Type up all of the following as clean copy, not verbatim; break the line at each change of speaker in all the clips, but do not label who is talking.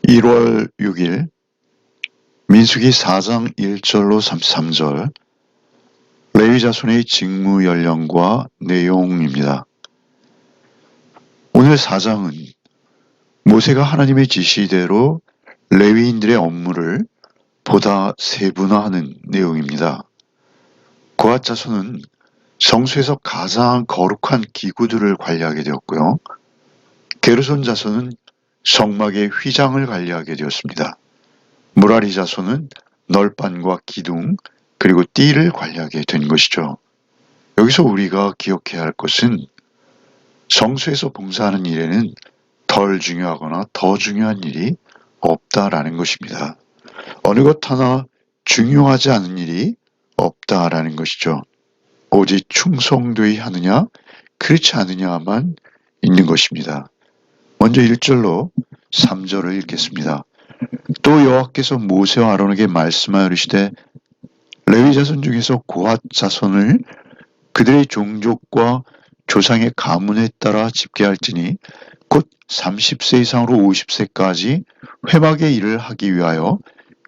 1월 6일 민수기 4장 1절로 33절 레위 자손의 직무 연령과 내용입니다. 오늘 4장은 모세가 하나님의 지시대로 레위인들의 업무를 보다 세분화하는 내용입니다. 고핫 자손은 성소에서 가장 거룩한 기구들을 관리하게 되었고요. 게르손 자손은 성막의 휘장을 관리하게 되었습니다. 무라리 자손은 널판과 기둥 그리고 띠를 관리하게 된 것이죠. 여기서 우리가 기억해야 할 것은 성소에서 봉사하는 일에는 덜 중요하거나 더 중요한 일이 없다라는 것입니다. 어느 것 하나 중요하지 않은 일이 없다라는 것이죠. 오직 충성되이 하느냐 그렇지 않느냐만 있는 것입니다. 먼저 1절로 3절을 읽겠습니다. 또 여호와께서 모세와 아론에게 말씀하여 이르시되 레위 자손 중에서 고핫 자손을 그들의 종족과 조상의 가문에 따라 집계할지니 곧 30세 이상으로 50세까지 회막의 일을 하기 위하여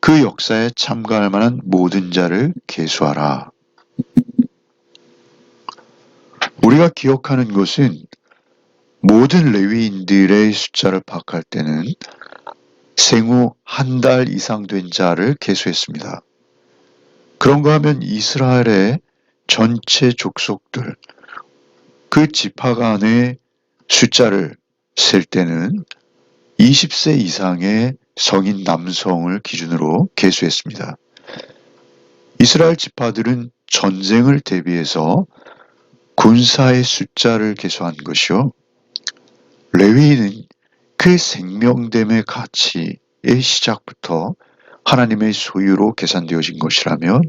그 역사에 참가할 만한 모든 자를 계수하라. 우리가 기억하는 것은 모든 레위인들의 숫자를 파악할 때는 생후 한 달 이상 된 자를 계수했습니다. 그런가 하면 이스라엘의 전체 족속들, 그 지파 간의 숫자를 셀 때는 20세 이상의 성인 남성을 기준으로 계수했습니다. 이스라엘 지파들은 전쟁을 대비해서 군사의 숫자를 계수한 것이요. 레위인은 그 생명됨의 가치의 시작부터 하나님의 소유로 계산되어진 것이라면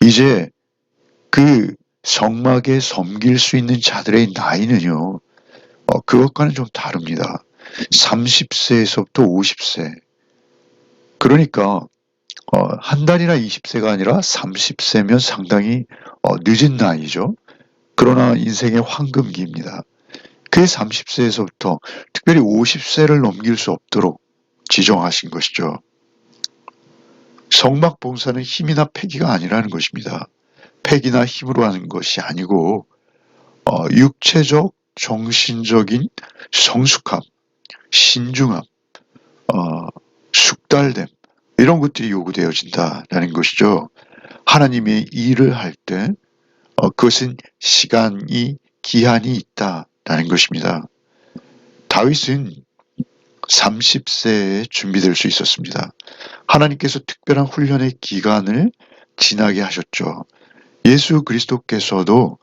이제 그 성막에 섬길 수 있는 자들의 나이는요. 그것과는 좀 다릅니다. 30세에서부터 50세. 그러니까 한 달이나 20세가 아니라 30세면 상당히 늦은 나이죠. 그러나 인생의 황금기입니다. 그 30세에서부터 특별히 50세를 넘길 수 없도록 지정하신 것이죠. 성막 봉사는 힘이나 패기가 아니라는 것입니다. 패기나 힘으로 하는 것이 아니고 육체적, 정신적인 성숙함, 신중함, 숙달됨 이런 것들이 요구되어진다라는 것이죠. 하나님의 일을 할 때 그것은 시간이 기한이 있다라는 것입니다. 다윗은 30세에 준비될 수 있었습니다. 하나님께서 특별한 훈련의 기간을 지나게 하셨죠. 예수 그리스도께서도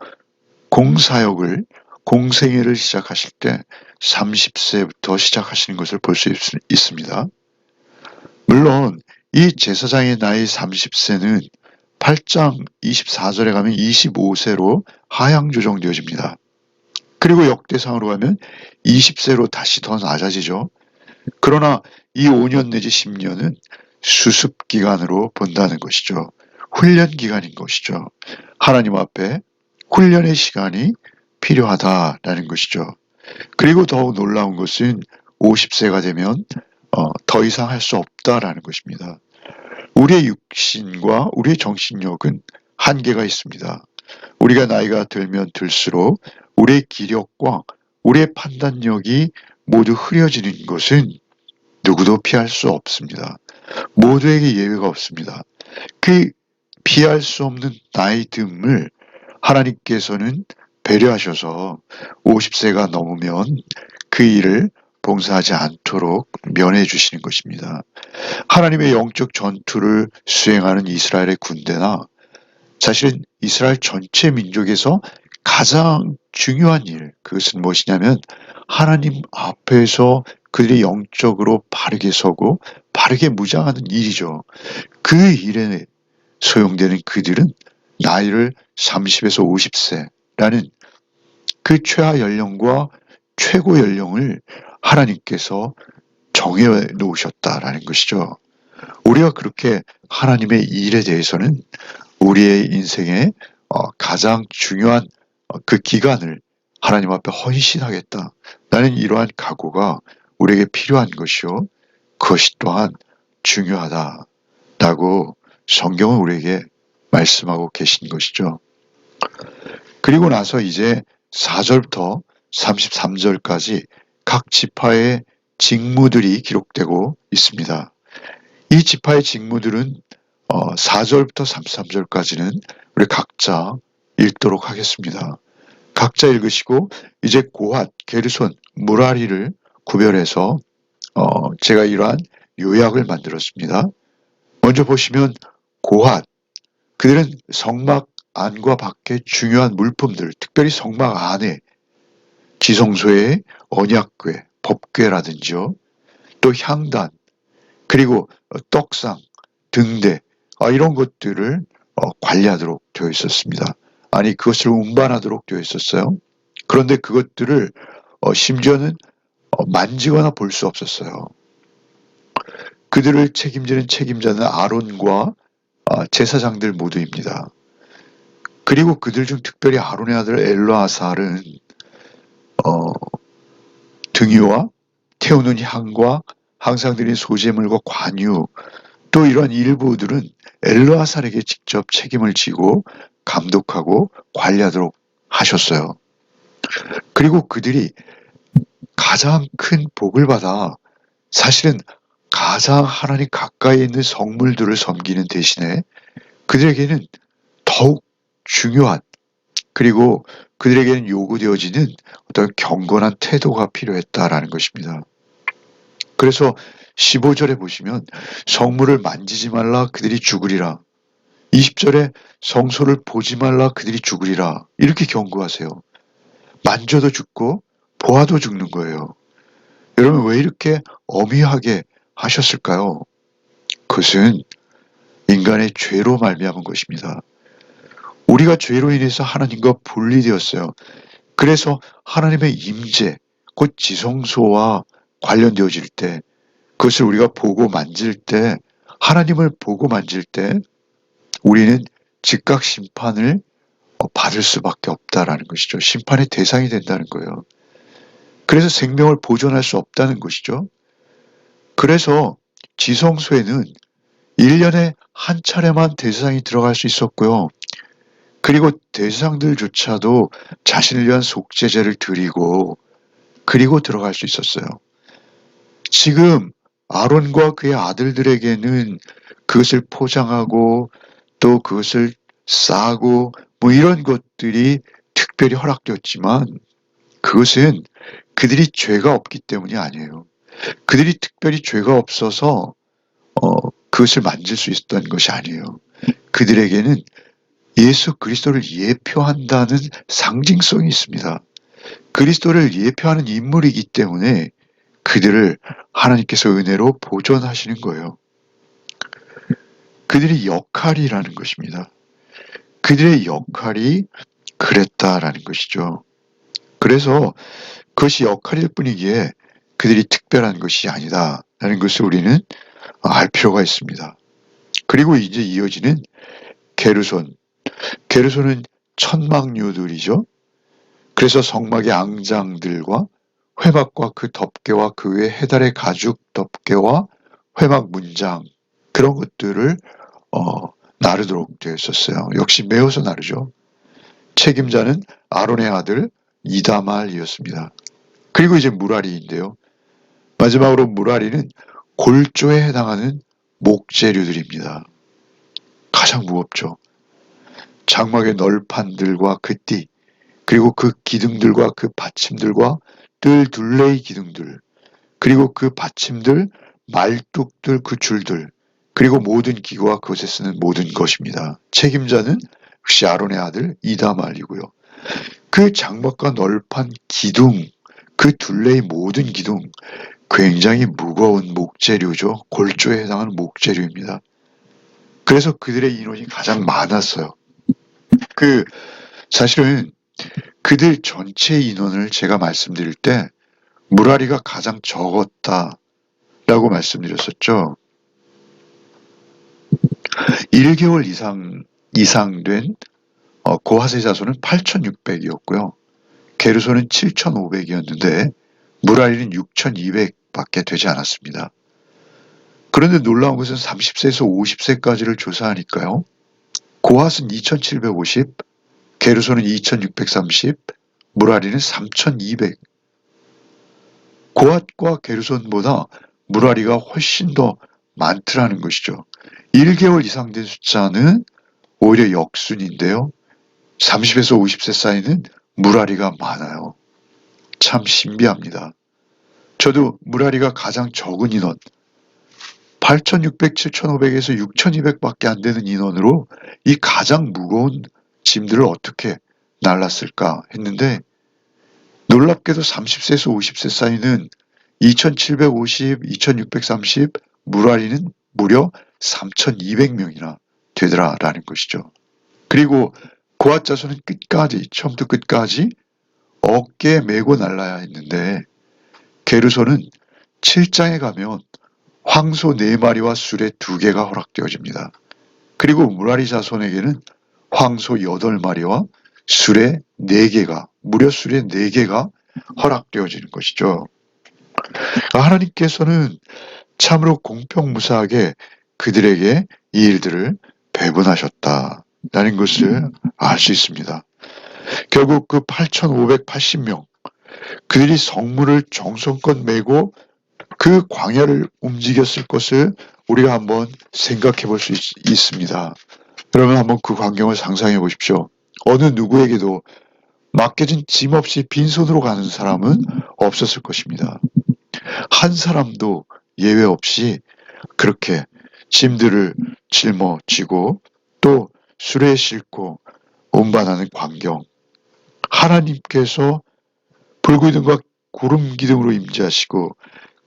공사역을 공생애를 시작하실 때 30세부터 시작하시는 것을 볼 수 있습니다. 물론 이 제사장의 나이 30세는 8장 24절에 가면 25세로 하향 조정되어집니다. 그리고 역대상으로 가면 20세로 다시 더 낮아지죠. 그러나 이 5년 내지 10년은 수습 기간으로 본다는 것이죠. 훈련 기간인 것이죠. 하나님 앞에 훈련의 시간이 필요하다라는 것이죠. 그리고 더욱 놀라운 것은 50세가 되면 더 이상 할 수 없다라는 것입니다. 우리의 육신과 우리의 정신력은 한계가 있습니다. 우리가 나이가 들면 들수록 우리의 기력과 우리의 판단력이 모두 흐려지는 것은 누구도 피할 수 없습니다. 모두에게 예외가 없습니다. 그 피할 수 없는 나이듦을 하나님께서는 배려하셔서 50세가 넘으면 그 일을 봉사하지 않도록 면해 주시는 것입니다. 하나님의 영적 전투를 수행하는 이스라엘의 군대나 사실은 이스라엘 전체 민족에서 가장 중요한 일, 그것은 무엇이냐면 하나님 앞에서 그들이 영적으로 바르게 서고 바르게 무장하는 일이죠. 그 일에 소용되는 그들은 나이를 30에서 50세라는 그 최하 연령과 최고 연령을 하나님께서 정해 놓으셨다라는 것이죠. 우리가 그렇게 하나님의 일에 대해서는 우리의 인생의 가장 중요한 그 기간을 하나님 앞에 헌신하겠다. 나는 이러한 각오가 우리에게 필요한 것이요. 그것이 또한 중요하다라고 성경은 우리에게 말씀하고 계신 것이죠. 그리고 나서 이제 4절부터 33절까지 각 지파의 직무들이 기록되고 있습니다. 이 지파의 직무들은 4절부터 33절까지는 우리 각자 읽도록 하겠습니다. 각자 읽으시고 이제 고핫, 게르손, 무라리를 구별해서 제가 이러한 요약을 만들었습니다. 먼저 보시면 고핫, 그들은 성막 안과 밖의 중요한 물품들, 특별히 성막 안에 지성소의 언약궤, 법궤라든지요, 또 향단, 그리고 떡상, 등대, 이런 것들을 관리하도록 되어 있었습니다. 아니, 그것을 운반하도록 되어 있었어요. 그런데 그것들을 심지어는 만지거나 볼 수 없었어요. 그들을 책임지는 책임자는 아론과 제사장들 모두입니다. 그리고 그들 중 특별히 아론의 아들 엘르아살은 등유와 태우는 향과 항상 드린 소재물과 관유, 또 이런 일부들은 엘르아살에게 직접 책임을 지고 감독하고 관리하도록 하셨어요. 그리고 그들이 가장 큰 복을 받아 사실은 가장 하나님 가까이 있는 성물들을 섬기는 대신에 그들에게는 더욱 중요한, 그리고 그들에게는 요구되어지는 어떤 경건한 태도가 필요했다라는 것입니다. 그래서 15절에 보시면 성물을 만지지 말라 그들이 죽으리라. 20절에 성소를 보지 말라 그들이 죽으리라. 이렇게 경고하세요. 만져도 죽고 보아도 죽는 거예요. 여러분, 왜 이렇게 엄히하게 하셨을까요? 그것은 인간의 죄로 말미암은 것입니다. 우리가 죄로 인해서 하나님과 분리되었어요. 그래서 하나님의 임재, 곧 지성소와 관련되어질 때, 그것을 우리가 보고 만질 때, 하나님을 보고 만질 때 우리는 즉각 심판을 받을 수밖에 없다라는 것이죠. 심판의 대상이 된다는 거예요. 그래서 생명을 보존할 수 없다는 것이죠. 그래서 지성소에는 1년에 한 차례만 대제사장이 들어갈 수 있었고요. 그리고 대제사장들조차도 자신을 위한 속죄제를 드리고 그리고 들어갈 수 있었어요. 지금 아론과 그의 아들들에게는 그것을 포장하고 또 그것을 싸고 뭐 이런 것들이 특별히 허락되었지만 그것은 그들이 죄가 없기 때문이 아니에요. 그들이 특별히 죄가 없어서 그것을 만질 수 있었던 것이 아니에요. 그들에게는 예수 그리스도를 예표한다는 상징성이 있습니다. 그리스도를 예표하는 인물이기 때문에 그들을 하나님께서 은혜로 보존하시는 거예요. 그들의 역할이라는 것입니다. 그들의 역할이 그랬다라는 것이죠. 그래서 그것이 역할일 뿐이기에 그들이 특별한 것이 아니다라는 것을 우리는 알 필요가 있습니다. 그리고 이제 이어지는 게르손. 게르손은 천막류들이죠. 그래서 성막의 앙장들과 회막과 그 덮개와 그 외 해달의 가죽 덮개와 회막 문장, 그런 것들을 나르도록 되어 있었어요. 역시 메어서 나르죠. 책임자는 아론의 아들 이다말이었습니다. 그리고 이제 무라리인데요. 마지막으로 무라리는 골조에 해당하는 목재류들입니다. 가장 무겁죠. 장막의 널판들과 그 띠, 그리고 그 기둥들과 그 받침들과 뜰 둘레의 기둥들, 그리고 그 받침들, 말뚝들, 그 줄들, 그리고 모든 기구와 그것에 쓰는 모든 것입니다. 책임자는 역시 아론의 아들 이다말이고요. 그 장막과 널판 기둥, 그 둘레의 모든 기둥, 굉장히 무거운 목재류죠. 골조에 해당하는 목재류입니다. 그래서 그들의 인원이 가장 많았어요. 사실은 그들 전체 인원을 제가 말씀드릴 때 무라리가 가장 적었다라고 말씀드렸었죠. 1개월 이상 된 고핫의 자손은 8,600이었고요. 게르손은 7,500이었는데 무라리는 6,200밖에 되지 않았습니다. 그런데 놀라운 것은 30세에서 50세까지를 조사하니까요. 고핫은 2750, 게르손은 2630, 무라리는 3200. 고핫과 게르손보다 무라리가 훨씬 더 많더라는 것이죠. 1개월 이상 된 숫자는 오히려 역순인데요. 30에서 50세 사이는 무라리가 많아요. 참 신비합니다. 저도 무라리가 가장 적은 인원, 8,600, 7,500에서 6,200밖에 안 되는 인원으로 이 가장 무거운 짐들을 어떻게 날랐을까 했는데, 놀랍게도 30세에서 50세 사이는 2,750, 2,630, 무라리는 무려 3,200명이나 되더라라는 것이죠. 그리고 고핫 자손은 끝까지, 처음부터 끝까지 어깨에 메고 날라야 했는데, 게르손은 7장에 가면 황소 4마리와 수레 2개가 허락되어집니다. 그리고 무라리 자손에게는 황소 8마리와 수레 4개가, 무려 수레 4개가 허락되어지는 것이죠. 하나님께서는 참으로 공평무사하게 그들에게 이 일들을 배분하셨다라는 것을 알 수 있습니다. 결국 그 8,580명, 그들이 성문을 정성껏 메고 그 광야를 움직였을 것을 우리가 한번 생각해 볼 수 있습니다. 그러면 한번 그 광경을 상상해 보십시오. 어느 누구에게도 맡겨진 짐 없이 빈손으로 가는 사람은 없었을 것입니다. 한 사람도 예외 없이 그렇게 짐들을 짊어지고 또 수레에 싣고 운반하는 광경. 하나님께서 불기둥과 구름기둥으로 임재하시고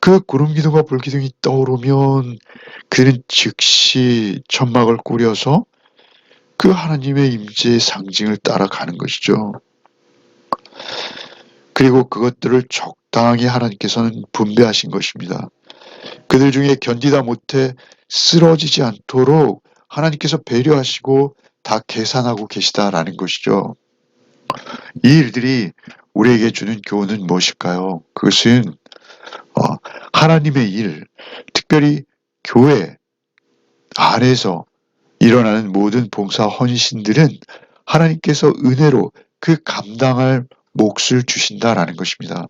그 구름기둥과 불기둥이 떠오르면 그는 즉시 천막을 꾸려서 그 하나님의 임재의 상징을 따라가는 것이죠. 그리고 그것들을 적당히 하나님께서는 분배하신 것입니다. 그들 중에 견디다 못해 쓰러지지 않도록 하나님께서 배려하시고 다 계산하고 계시다라는 것이죠. 이 일들이 우리에게 주는 교훈은 무엇일까요? 그것은 하나님의 일, 특별히 교회 안에서 일어나는 모든 봉사 헌신들은 하나님께서 은혜로 그 감당할 몫을 주신다라는 것입니다.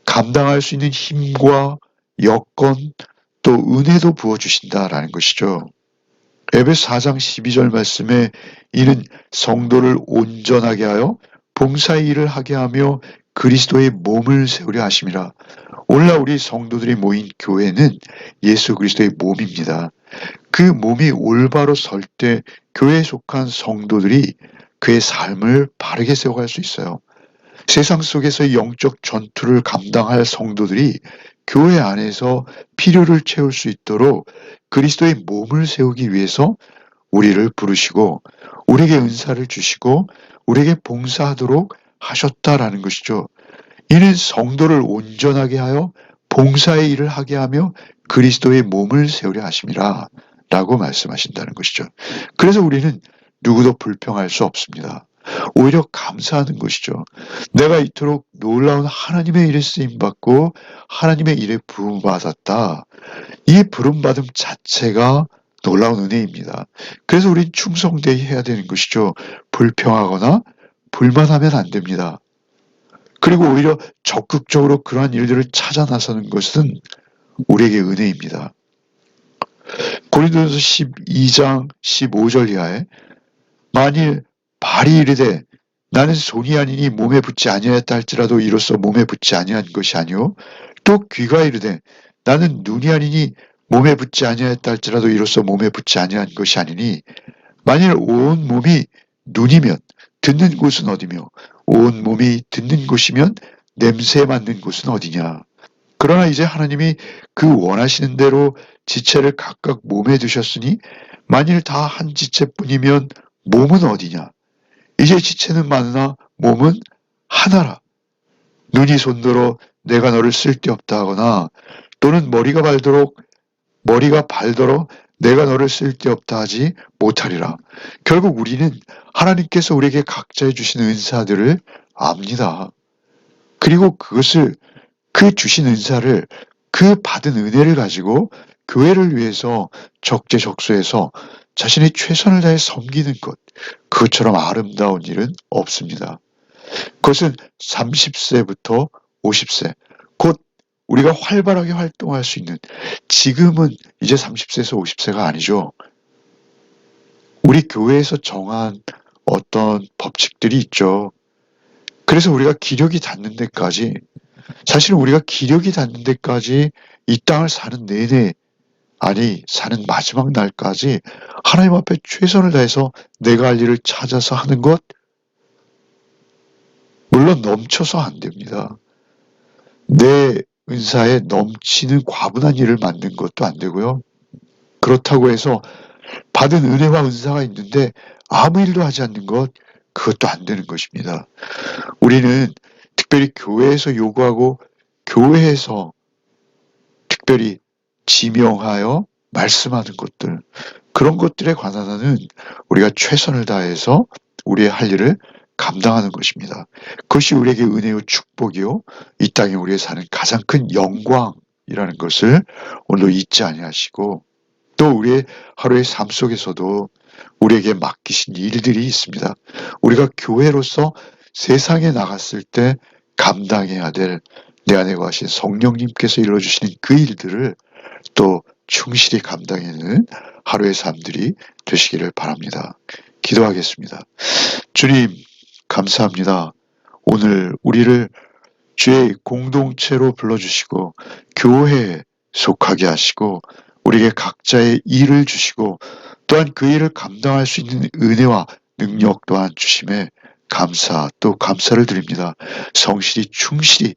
감당할 수 있는 힘과 여건 또 은혜도 부어주신다라는 것이죠. 에베소 4장 12절 말씀에 이는 성도를 온전하게 하여 봉사의 일을 하게 하며 그리스도의 몸을 세우려 하심이라. 오늘날 우리 성도들이 모인 교회는 예수 그리스도의 몸입니다. 그 몸이 올바로 설 때 교회에 속한 성도들이 그의 삶을 바르게 세워갈 수 있어요. 세상 속에서 영적 전투를 감당할 성도들이 교회 안에서 필요를 채울 수 있도록 그리스도의 몸을 세우기 위해서 우리를 부르시고 우리에게 은사를 주시고 우리에게 봉사하도록 하셨다라는 것이죠. 이는 성도를 온전하게 하여 봉사의 일을 하게 하며 그리스도의 몸을 세우려 하심이라 라고 말씀하신다는 것이죠. 그래서 우리는 누구도 불평할 수 없습니다. 오히려 감사하는 것이죠. 내가 이토록 놀라운 하나님의 일에 쓰임받고 하나님의 일에 부름받았다. 이 부름받음 자체가 놀라운 은혜입니다. 그래서 우린 충성되어야 되는 것이죠. 불평하거나 불만하면 안 됩니다. 그리고 오히려 적극적으로 그러한 일들을 찾아 나서는 것은 우리에게 은혜입니다. 고린도전서 12장 15절 이하에 만일 발이 이르되 나는 손이 아니니 몸에 붙지 아니하였다 할지라도 이로써 몸에 붙지 아니한 것이 아니요 또 귀가 이르되 나는 눈이 아니니 몸에 붙지 아니하였다 할지라도 이로써 몸에 붙지 아니한 것이 아니니 만일 온 몸이 눈이면 듣는 곳은 어디며 온 몸이 듣는 곳이면 냄새 맡는 곳은 어디냐. 그러나 이제 하나님이 그 원하시는 대로 지체를 각각 몸에 두셨으니 만일 다 한 지체뿐이면 몸은 어디냐. 이제 지체는 많으나 몸은 하나라. 눈이 손들어 내가 너를 쓸데없다 하거나 또는 머리가 발더러 내가 너를 쓸데없다 하지 못하리라. 결국 우리는 하나님께서 우리에게 각자에 주신 은사들을 압니다. 그리고 그것을 그 주신 은사를 그 받은 은혜를 가지고 교회를 위해서 적재적소에서 자신의 최선을 다해 섬기는 것, 그것처럼 아름다운 일은 없습니다. 그것은 30세부터 50세, 곧 우리가 활발하게 활동할 수 있는, 지금은 이제 30세에서 50세가 아니죠. 우리 교회에서 정한 어떤 법칙들이 있죠. 그래서 우리가 기력이 닿는 데까지, 사실은 우리가 기력이 닿는 데까지 이 땅을 사는 내내, 아니 사는 마지막 날까지 하나님 앞에 최선을 다해서 내가 할 일을 찾아서 하는 것, 물론 넘쳐서 안 됩니다. 내 은사에 넘치는 과분한 일을 만든 것도 안 되고요. 그렇다고 해서 받은 은혜와 은사가 있는데 아무 일도 하지 않는 것, 그것도 안 되는 것입니다. 우리는 특별히 교회에서 요구하고 교회에서 특별히 지명하여 말씀하는 것들, 그런 것들에 관한 한은 우리가 최선을 다해서 우리의 할 일을 감당하는 것입니다. 그것이 우리에게 은혜요 축복이요 이 땅에 우리가 사는 가장 큰 영광이라는 것을 오늘도 잊지 아니하시고, 또 우리의 하루의 삶 속에서도 우리에게 맡기신 일들이 있습니다. 우리가 교회로서 세상에 나갔을 때 감당해야 될 내 안에 거하신 성령님께서 일러주시는 그 일들을 또 충실히 감당하는 하루의 삶들이 되시기를 바랍니다. 기도하겠습니다. 주님, 감사합니다. 오늘 우리를 주의 공동체로 불러주시고 교회에 속하게 하시고 우리에게 각자의 일을 주시고 또한 그 일을 감당할 수 있는 은혜와 능력 또한 주심에 감사 또 감사를 드립니다. 성실히 충실히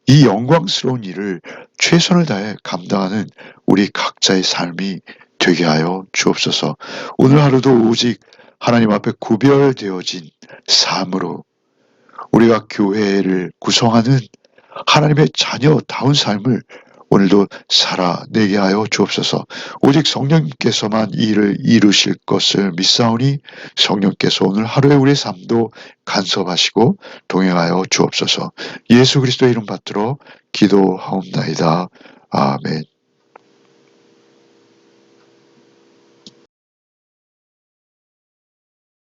이 영광스러운 일을 최선을 다해 감당하는 우리 각자의 삶이 되게 하여 주옵소서. 오늘 하루도 오직 하나님 앞에 구별되어진 삶으로 우리가 교회를 구성하는 하나님의 자녀다운 삶을 오늘도 살아내게 하여 주옵소서. 오직 성령님께서만 이 일을 이루실 것을 믿사오니 성령께서 오늘 하루의 우리의 삶도 간섭하시고 동행하여 주옵소서. 예수 그리스도의 이름 받들어 기도하옵나이다. 아멘.